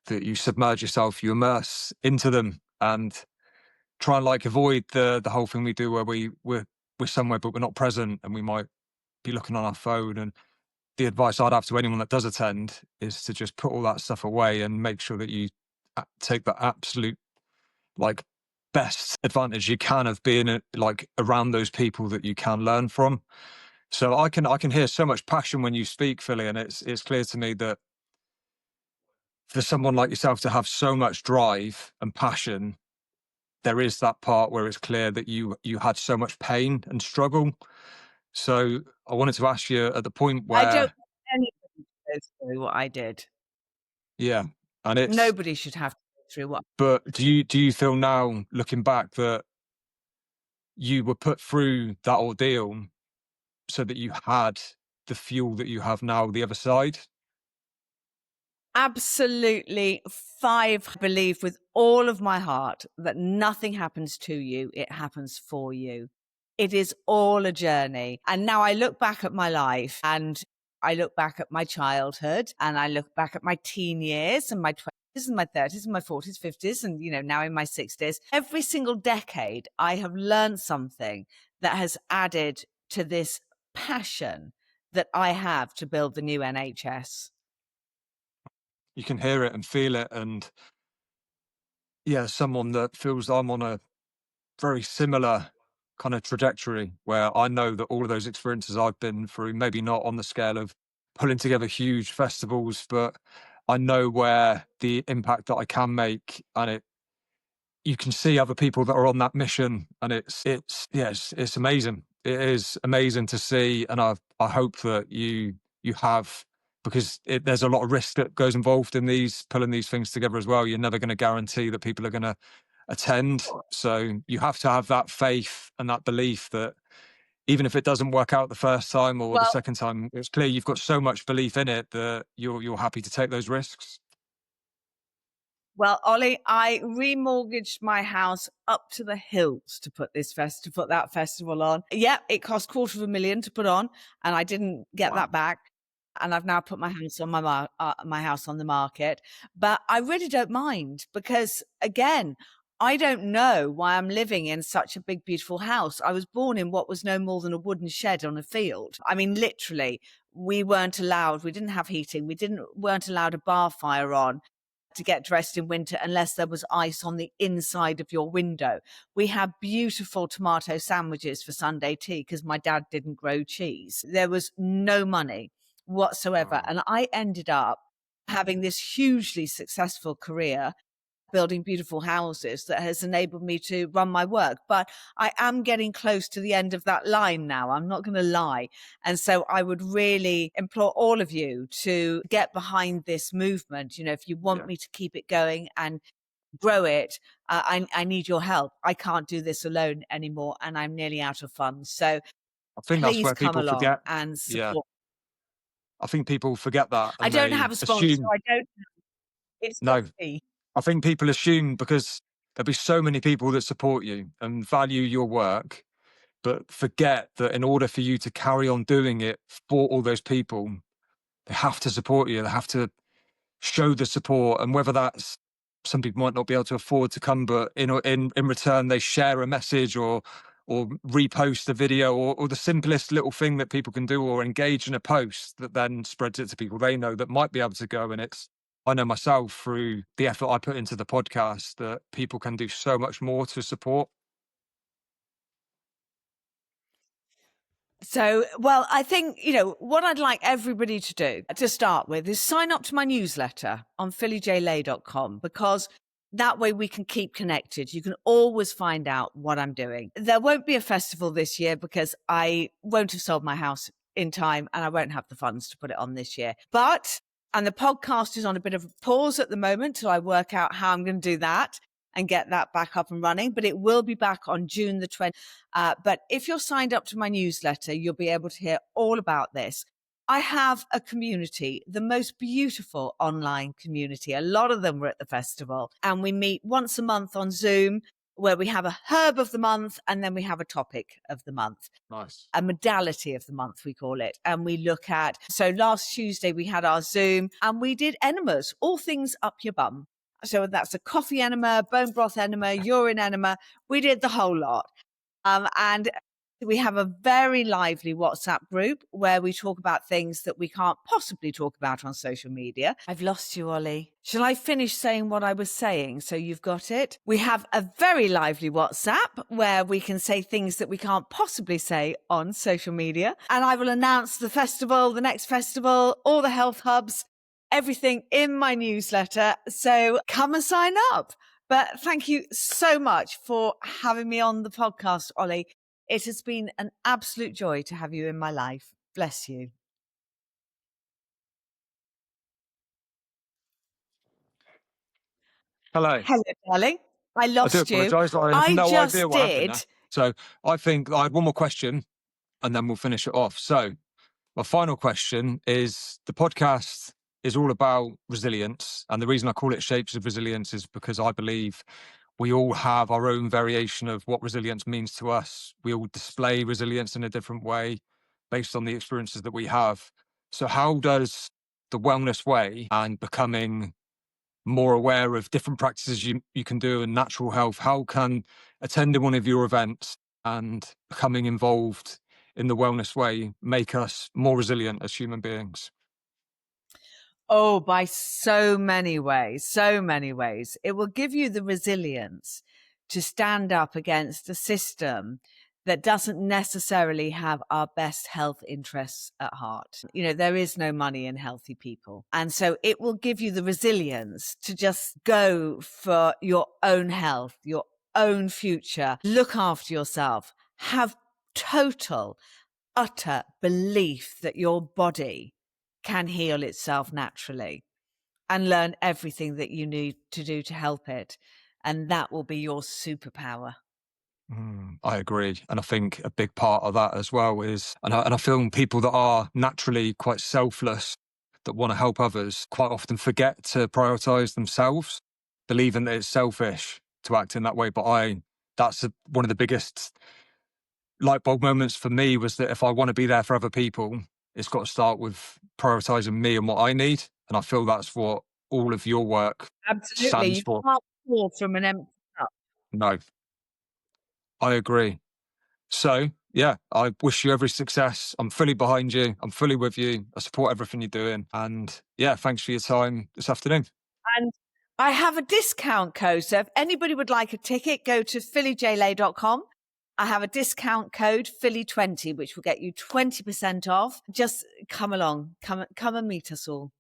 that you submerge yourself, you immerse into them, and try and avoid the whole thing we do where we're somewhere but we're not present and we might be looking on our phone. And the advice I'd have to anyone that does attend is to just put all that stuff away and make sure that you take the absolute like best advantage you can of being around those people that you can learn from. So I can hear so much passion when you speak, Philly, and it's clear to me that for someone like yourself to have so much drive and passion, there is that part where it's clear that you had so much pain and struggle. So I wanted to ask you at the point I don't where, want anybody to go through what I did. yeah, and it's, Nobody should have to go through what. but do you feel now looking back that you were put through that ordeal so that you had the fuel that you have now the other side? Absolutely, five. I believe with all of my heart that nothing happens to you, it happens for you. It is all a journey. And now I look back at my life and I look back at my childhood and I look back at my teen years and my 20s and my 30s and my 40s, 50s, and, now in my 60s. Every single decade, I have learned something that has added to this passion that I have to build the new NHS. You can hear it and feel it. And yeah, someone that feels I'm on a very similar kind of trajectory where I know that all of those experiences I've been through, maybe not on the scale of pulling together huge festivals, but I know where the impact that I can make, and you can see other people that are on that mission, and it's amazing. It is amazing to see, and I hope that you have, because there's a lot of risk that goes involved in pulling these things together as well. You're never going to guarantee that people are going to attend, so you have to have that faith and that belief that even if it doesn't work out the first time or the Well, second time, it's clear you've got so much belief in it that you're happy to take those risks. Well, Ollie, I remortgaged my house up to the hilts to put that festival on. Yeah, it cost $250,000 to put on, and I didn't get that back. And I've now put my house on my house on the market. But I really don't mind because, again, I don't know why I'm living in such a big, beautiful house. I was born in what was no more than a wooden shed on a field. I mean, literally, we weren't allowed. We didn't have heating. Weren't allowed a bar fire on to get dressed in winter unless there was ice on the inside of your window. We had beautiful tomato sandwiches for Sunday tea because my dad didn't grow cheese. There was no money whatsoever. Wow. And I ended up having this hugely successful career building beautiful houses that has enabled me to run my work. But I am getting close to the end of that line now. I'm not going to lie. And so I would really implore all of you to get behind this movement. You know, if you want me to keep it going and grow it, I need your help. I can't do this alone anymore, and I'm nearly out of funds. So I think that's please where come people along forget. and Yeah, support. I think people forget that I and don't they have a sponsor. assume. I don't. It's just No, me. I think people assume because there'll be so many people that support you and value your work, but forget that in order for you to carry on doing it for all those people, they have to support you. They have to show the support, and whether that's, some people might not be able to afford to come, but in return they share a message or repost a video, or the simplest little thing that people can do, or engage in a post that then spreads it to people they know that might be able to go. And I know myself through the effort I put into the podcast that people can do so much more to support. So, well, I think, you know, what I'd like everybody to do to start with is sign up to my newsletter on phillyjlay.com, because that way we can keep connected. You can always find out what I'm doing. There won't be a festival this year because I won't have sold my house in time and I won't have the funds to put it on this year. And the podcast is on a bit of a pause at the moment till I work out how I'm going to do that and get that back up and running. But it will be back on June the 20th. But if you're signed up to my newsletter, you'll be able to hear all about this. I have a community, the most beautiful online community. A lot of them were at the festival, and we meet once a month on Zoom where we have a herb of the month and then we have a topic of the month. Nice. A modality of the month, we call it. And we look at, so last Tuesday we had our Zoom and we did enemas, all things up your bum. So that's a coffee enema, bone broth enema, urine enema. We did the whole lot. And we have a very lively WhatsApp group where we talk about things that we can't possibly talk about on social media. I've lost you, Ollie. Shall I finish saying what I was saying so you've got it? We have a very lively WhatsApp where we can say things that we can't possibly say on social media. And I will announce the festival, the next festival, all the health hubs, everything in my newsletter. So come and sign up. But thank you so much for having me on the podcast, Ollie. It has been an absolute joy to have you in my life. Bless you. Hello. Hello, darling. I I do lost you. apologise. I have I no idea just what happened did. there. So I think I had one more question and then we'll finish it off. So my final question is, the podcast is all about resilience. And the reason I call it Shapes of Resilience is because I believe we all have our own variation of what resilience means to us. We all display resilience in a different way based on the experiences that we have. So how does the wellness way and becoming more aware of different practices you can do in natural health, how can attending one of your events and becoming involved in the wellness way make us more resilient as human beings? Oh, by so many ways, so many ways. It will give you the resilience to stand up against a system that doesn't necessarily have our best health interests at heart. You know, there is no money in healthy people. And so it will give you the resilience to just go for your own health, your own future, look after yourself, have total, utter belief that your body can heal itself naturally, and learn everything that you need to do to help it. And that will be your superpower. I agree. And I think a big part of that as well is, and I feel people that are naturally quite selfless, that want to help others, quite often forget to prioritize themselves, believing that it's selfish to act in that way. But one of the biggest light bulb moments for me was that if I want to be there for other people, it's got to start with prioritizing me and what I need. And I feel that's what all of your work Absolutely. stands You for. can't pour from an empty cup. No, I agree. So, yeah, I wish you every success. I'm fully behind you. I'm fully with you. I support everything you're doing. And yeah, thanks for your time this afternoon. And I have a discount code. So if anybody would like a ticket, go to phillyjlay.com. I have a discount code, Philly20, which will get you 20% off. Just come along, come and meet us all.